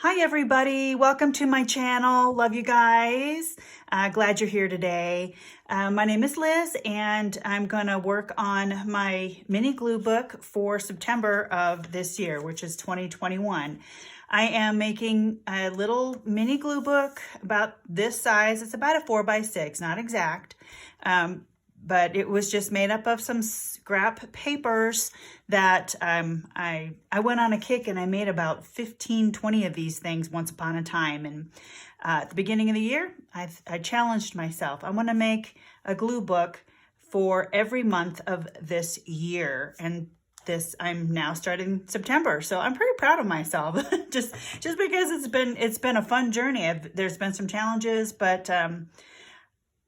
Hi everybody, welcome to my channel. Love you guys. Glad you're here today. My name is Liz and I'm gonna work on my mini glue book for September of this year, which is 2021. I am making a little mini glue book about this size. It's about a 4x6, not exact. But it was just made up of some scrap papers that I went on a kick and I made about 15, 20 of these things once upon a time. And at the beginning of the year, I challenged myself. I want to make a glue book for every month of this year. And I'm now starting September, so I'm pretty proud of myself. just because it's been a fun journey. There's been some challenges, but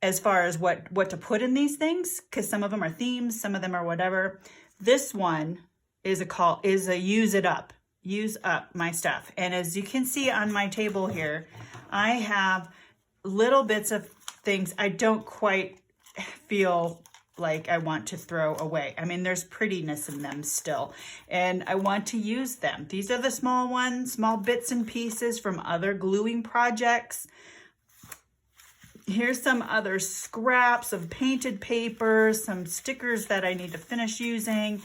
as far as what to put in these things, because some of them are themes, some of them are whatever. This one is a use up my stuff. And as you can see on my table here, I have little bits of things I don't quite feel like I want to throw away. I mean, there's prettiness in them still, and I want to use them. These are the small ones, small bits and pieces from other gluing projects. Here's some other scraps of painted paper, some stickers that I need to finish using,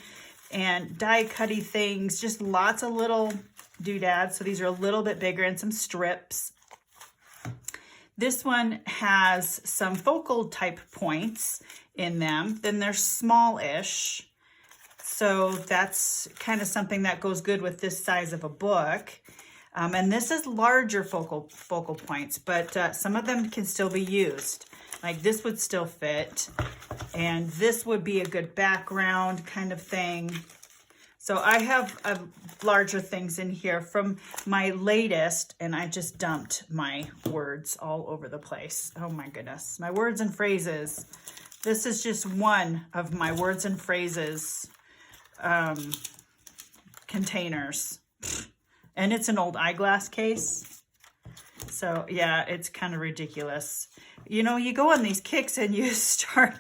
and die cutty things, just lots of little doodads. So these are a little bit bigger, and some strips. This one has some focal type points in them. Then they're small-ish. So that's kind of something that goes good with this size of a book. And this is larger focal points, but some of them can still be used. Like this would still fit, and this would be a good background kind of thing. So I have larger things in here from my latest, and I just dumped my words all over the place. Oh my goodness, my words and phrases. This is just one of my words and phrases containers. And it's an old eyeglass case. So yeah, it's kind of ridiculous. You know, you go on these kicks and you start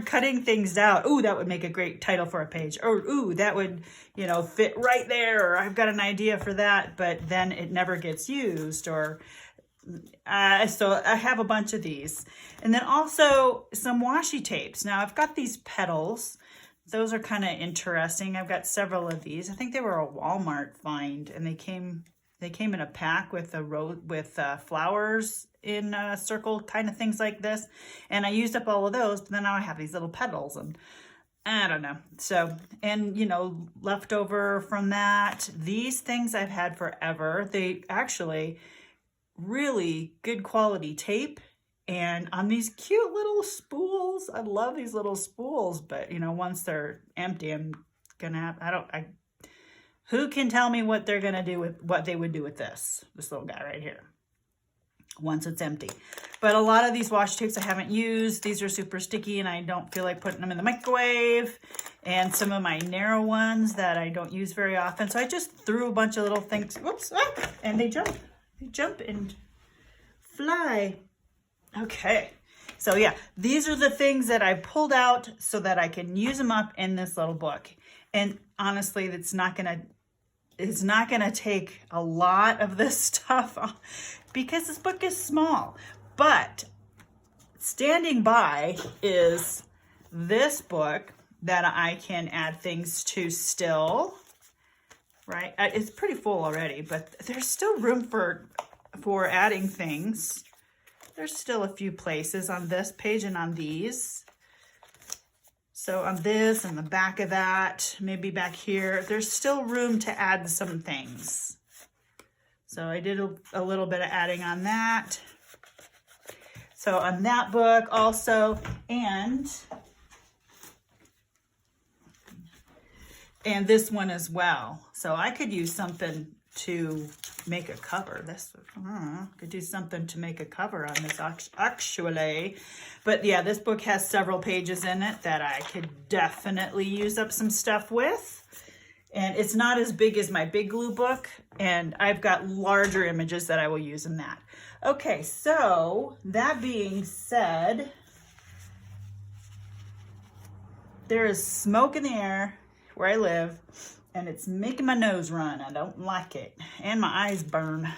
cutting things out. Ooh, that would make a great title for a page. Or ooh, that would, you know, fit right there. Or I've got an idea for that, but then it never gets used. Or so I have a bunch of these. And then also some washi tapes. Now I've got these petals. Those are kind of interesting. I've got several of these. I think they were a Walmart find, and they came in a pack with flowers in a circle, kind of things like this. And I used up all of those, but then now I have these little petals, and I don't know. So, and you know, leftover from that, these things I've had forever. They actually really good quality tape. And on these cute little spools, I love these little spools, but you know, once they're empty, I'm gonna have, who can tell me what they're gonna do with, what they would do with this little guy right here, once it's empty. But a lot of these washi tapes I haven't used. These are super sticky and I don't feel like putting them in the microwave. And some of my narrow ones that I don't use very often. So I just threw a bunch of little things, whoops, and they jump and fly. Okay, so yeah, these are the things that I pulled out so that I can use them up in this little book. And honestly, it's not gonna take a lot of this stuff because this book is small. But standing by is this book that I can add things to still, right? It's pretty full already, but there's still room for adding things. There's still a few places on this page and on these. So on this and the back of that, maybe back here, there's still room to add some things. So I did a little bit of adding on that. So on that book also, and this one as well. So I could use something to make a cover. Could do something to make a cover on this actually. But yeah, this book has several pages in it that I could definitely use up some stuff with. And it's not as big as my big glue book, and I've got larger images that I will use in that. Okay, so that being said, there is smoke in the air where I live. and it's making my nose run. I don't like it, and my eyes burn.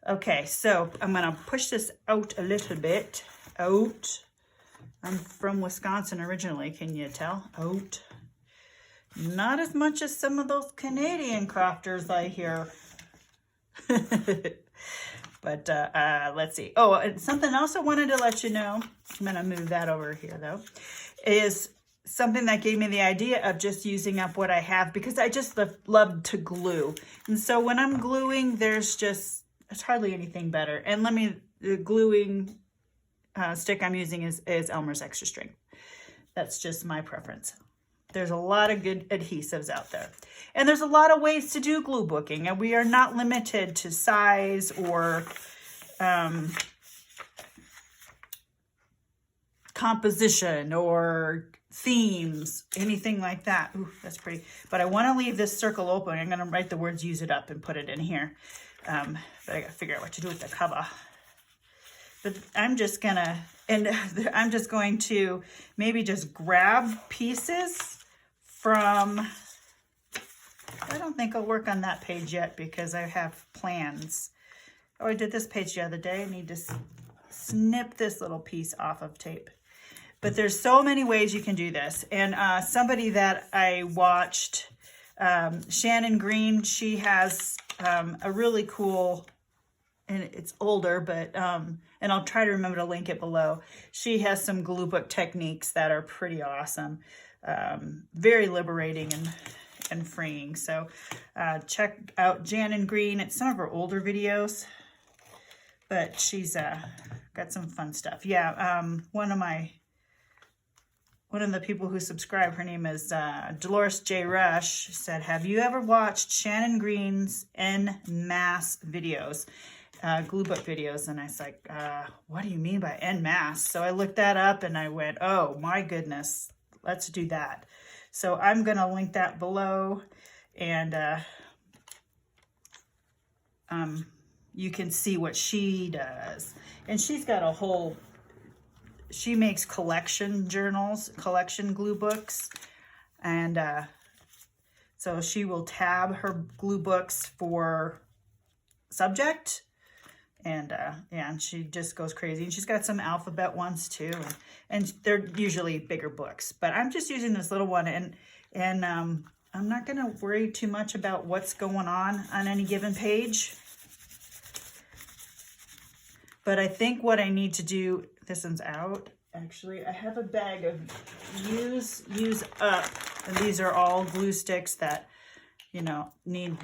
Okay, so I'm gonna push this out a little bit. Out. I'm from Wisconsin originally, can you tell? Out. Not as much as some of those Canadian crafters I hear. But let's see. Oh, and something else I wanted to let you know, I'm gonna move that over here though, is something that gave me the idea of just using up what I have, because I just love to glue. And so when I'm gluing, there's hardly anything better. And the gluing stick I'm using is Elmer's Extra Strength. That's just my preference. There's a lot of good adhesives out there. And there's a lot of ways to do glue booking, and we are not limited to size or composition or themes, anything like that. Ooh, that's pretty. But I want to leave this circle open. I'm going to write the words "use it up" and put it in here. But I got to figure out what to do with the cover. But I'm just going to maybe just grab pieces from, I don't think I'll work on that page yet because I have plans. Oh, I did this page the other day. I need to snip this little piece off of tape. But there's so many ways you can do this. And somebody that I watched, Shannon Green, she has a really cool, and it's older, but, and I'll try to remember to link it below. She has some glue book techniques that are pretty awesome. Very liberating and freeing. So check out Shannon Green. It's some of her older videos, but she's got some fun stuff. Yeah, one of the people who subscribe, her name is Delores J said, have you ever watched Shannon Green's Masse videos? Glue book videos. And I was like, what do you mean by Masse? So I looked that up and I went, oh my goodness, let's do that. So I'm going to link that below, and you can see what she does. And she's got she makes collection journals, collection glue books. And so she will tab her glue books for subject. And yeah, and she just goes crazy. And she's got some alphabet ones too, and they're usually bigger books. But I'm just using this little one, and I'm not going to worry too much about what's going on any given page. But I think what I need to do, this one's out. Actually, I have a bag of use up, and these are all glue sticks that, you know, need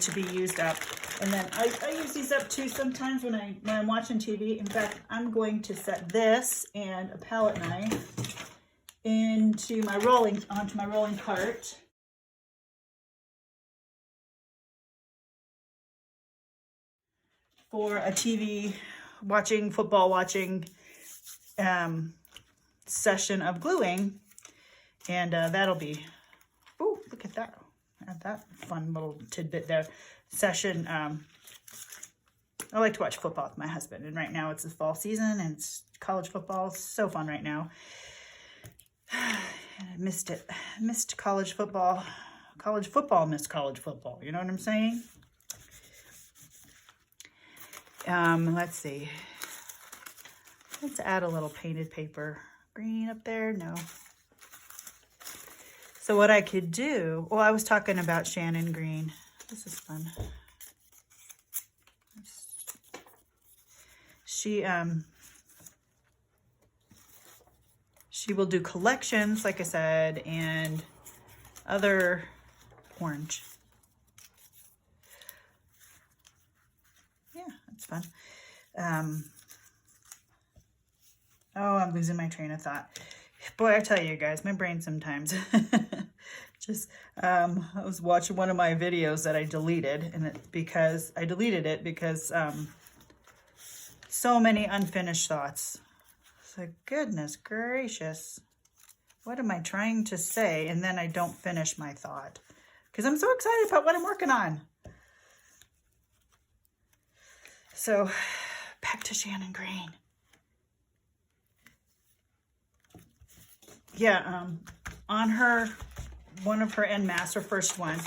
to be used up. And then I use these up too sometimes when I'm watching TV. In fact, I'm going to set this and a palette knife onto my rolling cart. For a football watching session of gluing. And that'll be, oh, look at that. Add that fun little tidbit there. Session. I like to watch football with my husband, and right now it's the fall season and it's college football. It's so fun right now. I missed it. I missed college football. College football missed college football. You know what I'm saying? Let's see. Let's add a little painted paper. Green up there? No. So what I could do, well, I was talking about Shannon Green. This is fun. She will do collections, like I said, and other orange. Yeah, that's fun. Oh, I'm losing my train of thought. Boy, I tell you guys, my brain sometimes just, I was watching one of my videos that I deleted, and I deleted it because so many unfinished thoughts. It's like, goodness gracious, what am I trying to say? And then I don't finish my thought because I'm so excited about what I'm working on. So back to Shannon Green. Yeah, on her one of her en masse, her first one,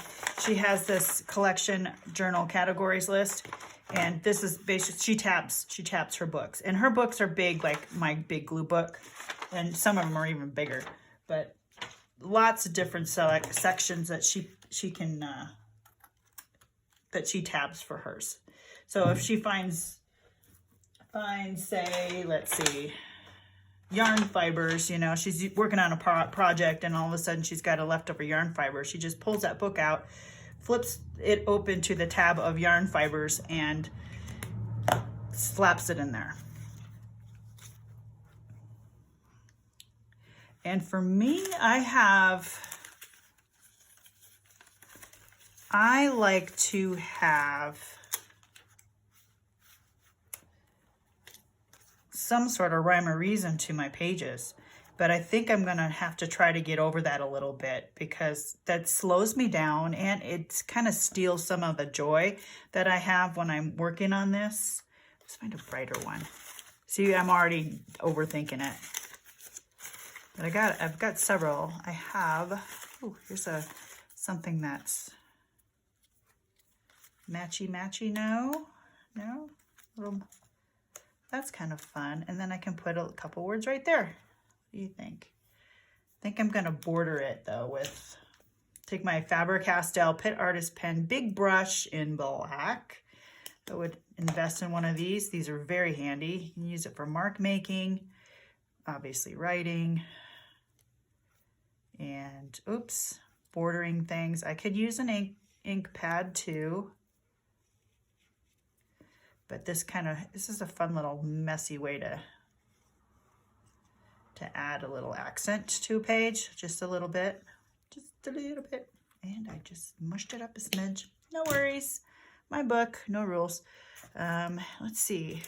she has this collection journal categories list. And this is basically, she tabs her books. And her books are big, like my big glue book. And some of them are even bigger. But lots of different sections that she can, that she tabs for hers. So if she finds, say, let's see, yarn fibers, you know, she's working on a project and all of a sudden she's got a leftover yarn fiber. She just pulls that book out, flips it open to the tab of yarn fibers and slaps it in there. And for me, I like to have some sort of rhyme or reason to my pages, but I think I'm gonna have to try to get over that a little bit because that slows me down and it kind of steals some of the joy that I have when I'm working on this. Let's find a brighter one. See, I'm already overthinking it. But I've got several. I have, oh, here's something that's matchy, no, that's kind of fun. And then I can put a couple words right there. What do you think? I think I'm gonna border it though with, take my Faber-Castell Pit Artist Pen Big Brush in black. I would invest in one of these. These are very handy. You can use it for mark making, obviously writing, and oops, bordering things. I could use an ink pad too. But this is a fun little messy way to add a little accent to a page, just a little bit. And I just mushed it up a smidge. No worries. My book, no rules. Let's see.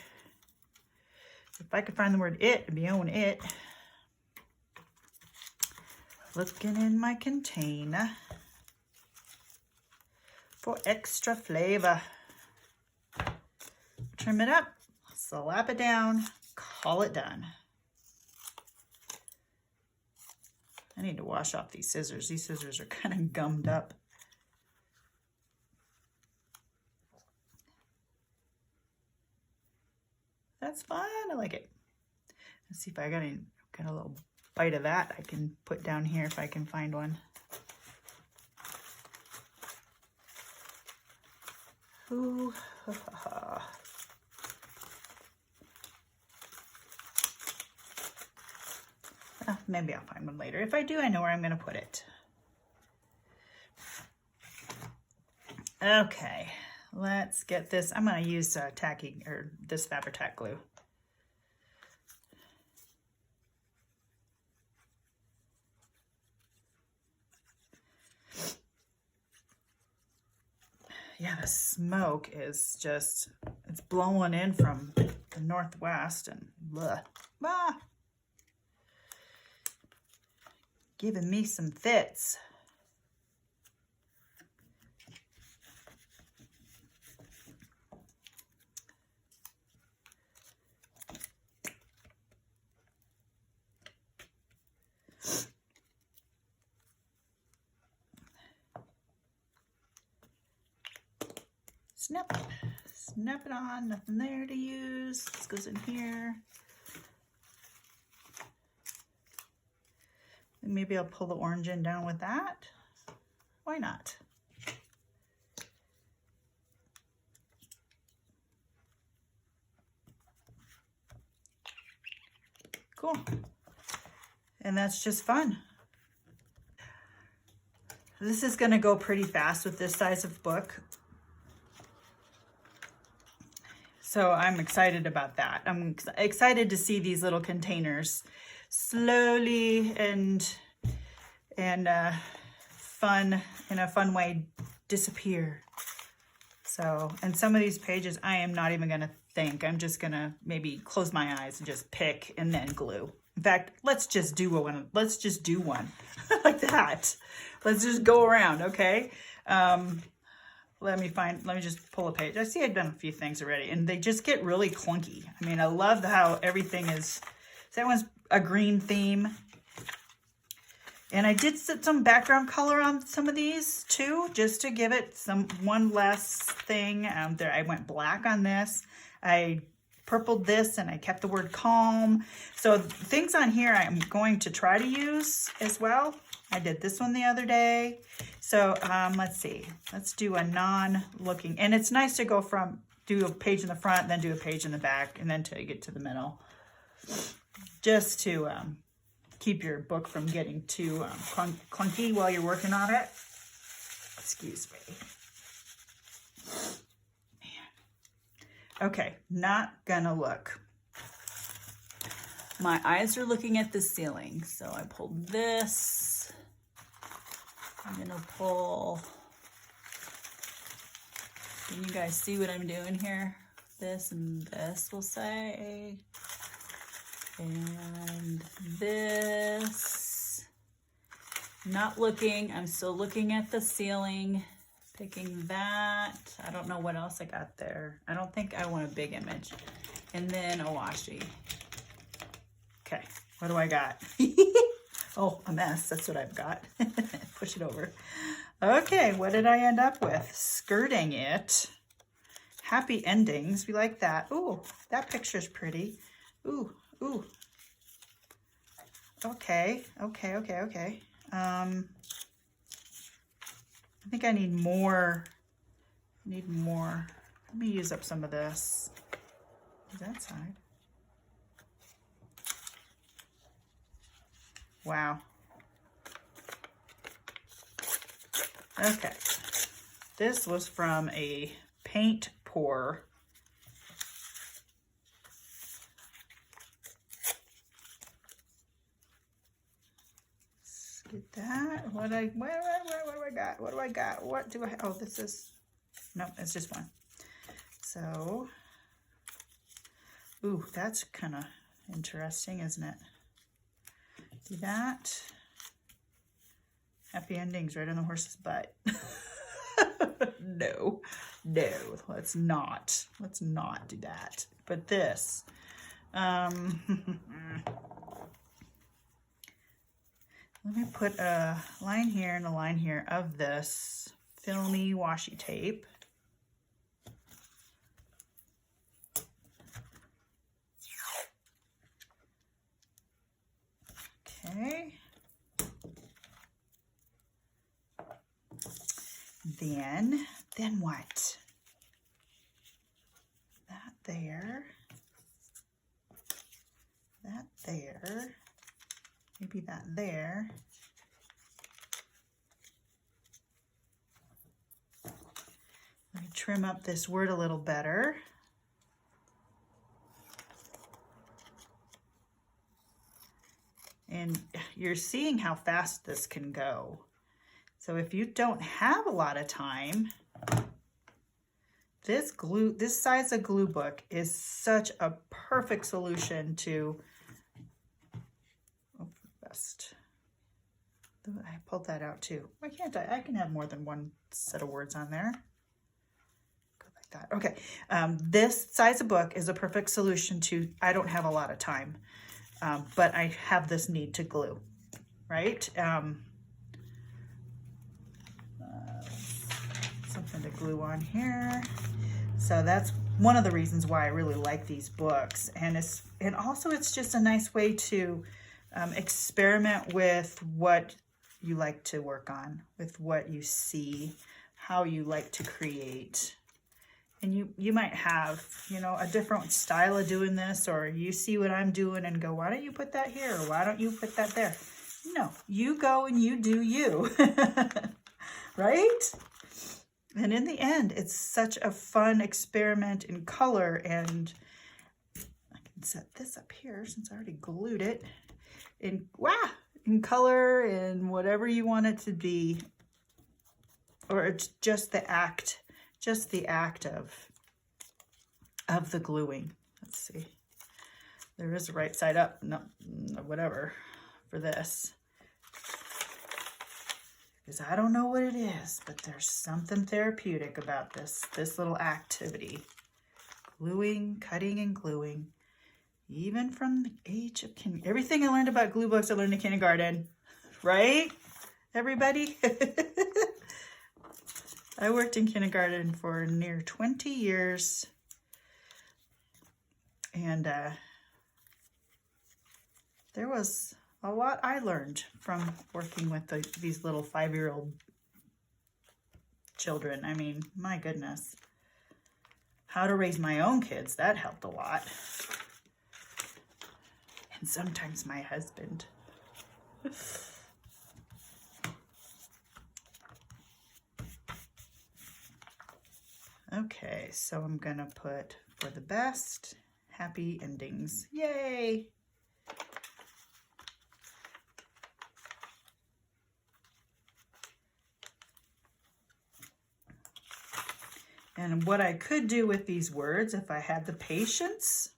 If I could find the word it, it'd be on it. Looking in my container for extra flavor. Trim it up, slap it down, call it done. I need to wash off these scissors. These scissors are kind of gummed up. That's fun, I like it. Let's see if I got a little bite of that I can put down here if I can find one. Ooh, ha, ha, ha. Maybe I'll find one later. If I do, I know where I'm going to put it. Okay, let's get this. I'm going to use this Fabri-Tac glue. Yeah, the smoke is just, it's blowing in from the northwest and blah. Ah. Giving me some fits. Snap it on, nothing there to use. This goes in here. And maybe I'll pull the orange in down with that. Why not? Cool. And that's just fun. This is going to go pretty fast with this size of book. So I'm excited about that. I'm excited to see these little containers slowly and fun, in a fun way, disappear. So, and some of these pages I am not even gonna think. I'm just gonna maybe close my eyes and just pick and then glue. In fact, let's just do one. Let's just do one like that. Let's just go around, okay? Let me just pull a page. I see I've done a few things already and they just get really clunky. I mean, I love how everything is, that one's a green theme. And I did set some background color on some of these too, just to give it one less thing. There, I went black on this. I purpled this and I kept the word calm. So things on here I'm going to try to use as well. I did this one the other day. So let's see. Let's do a non-looking. And it's nice to go from do a page in the front, then do a page in the back, and then till you get to the middle. Just to keep your book from getting too clunky while you're working on it. Excuse me. Man. Okay, not gonna look. My eyes are looking at the ceiling, so I pulled this. I'm gonna pull. Can you guys see what I'm doing here? This and this, we'll say. And this. Not looking, I'm still looking at the ceiling. Picking that. I don't know what else I got there. I don't think I want a big image. And then a washi. Okay, what do I got? Oh, a mess, that's what I've got. Push it over. Okay, what did I end up with? Skirting it. Happy endings, we like that. Ooh, that picture's pretty. Ooh, ooh. Okay. I think I need more. Let me use up some of this. That side. Wow. Okay. This was from a paint pour. Let's get that. What do I got? What do I got? What do I, oh, this is, no, it's just one. So, ooh, that's kind of interesting, isn't it? Do that. Happy endings right on the horse's butt. No, let's not do that. But this, let me put a line here and a line here of this filmy washi tape. Okay. Then what? That there. Maybe that there. Let me trim up this word a little better. And you're seeing how fast this can go. So if you don't have a lot of time, this size of glue book is such a perfect solution to, oh, best. I pulled that out too. Why can't I? I can have more than one set of words on there. Go like that. Okay. This size of book is a perfect solution to, I don't have a lot of time, but I have this need to glue, right? Something to glue on here. So that's one of the reasons why I really like these books. And also it's just a nice way to experiment with what you like to work on, with what you see, how you like to create. And you might have, you know, a different style of doing this, or you see what I'm doing and go, why don't you put that here? Or why don't you put that there? No, you go and you do you, right? And in the end, it's such a fun experiment in color. And I can set this up here since I already glued it. In color and whatever you want it to be. Or it's just the act of the gluing. Let's see. There is a right side up, no, whatever, for this. Because I don't know what it is, but there's something therapeutic about this little activity. Gluing, cutting and gluing. Even from the age of everything I learned about glue books I learned in kindergarten. right? Everybody? I worked in kindergarten for near 20 years. And there was a lot I learned from working with these little 5-year-old children. I mean, my goodness. How to raise my own kids, that helped a lot. And sometimes my husband. Okay, so I'm gonna put for the best, happy endings. Yay! And what I could do with these words, if I had the patience,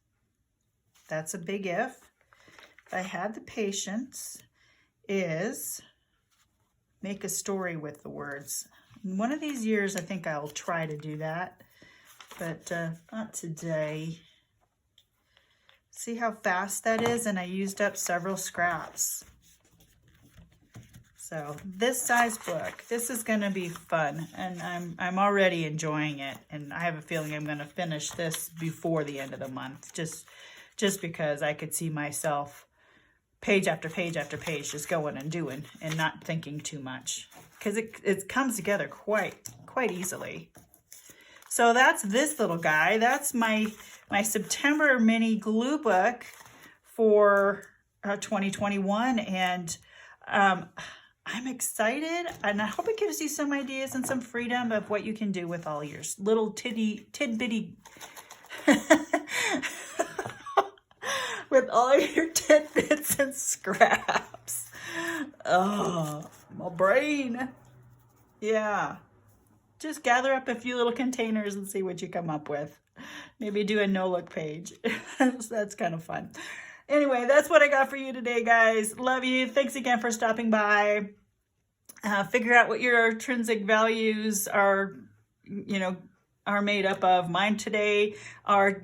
that's a big if I had the patience, is make a story with the words. In one of these years, I think I'll try to do that, but not today. See how fast that is? And I used up several scraps. So this size book, this is going to be fun, and I'm already enjoying it, and I have a feeling I'm going to finish this before the end of the month, just because I could see myself page after page after page just going and doing and not thinking too much, because it comes together quite easily. So that's this little guy. That's my September mini glue book for 2021, and I'm excited, and I hope it gives you some ideas and some freedom of what you can do with all your little tidbitty with all your tidbits and scraps. Oh, my brain. Yeah. Just gather up a few little containers and see what you come up with. Maybe do a no-look page. That's kind of fun. Anyway, that's what I got for you today, guys. Love you. Thanks again for stopping by. Figure out what your intrinsic values are made up of. Mine today are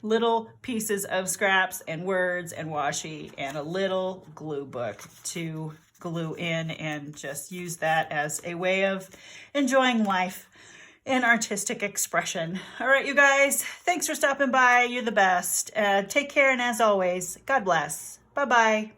little pieces of scraps and words and washi and a little glue book to glue in, and just use that as a way of enjoying life and artistic expression. All right, you guys, thanks for stopping by. You're the best. Take care, and as always, God bless. Bye-bye.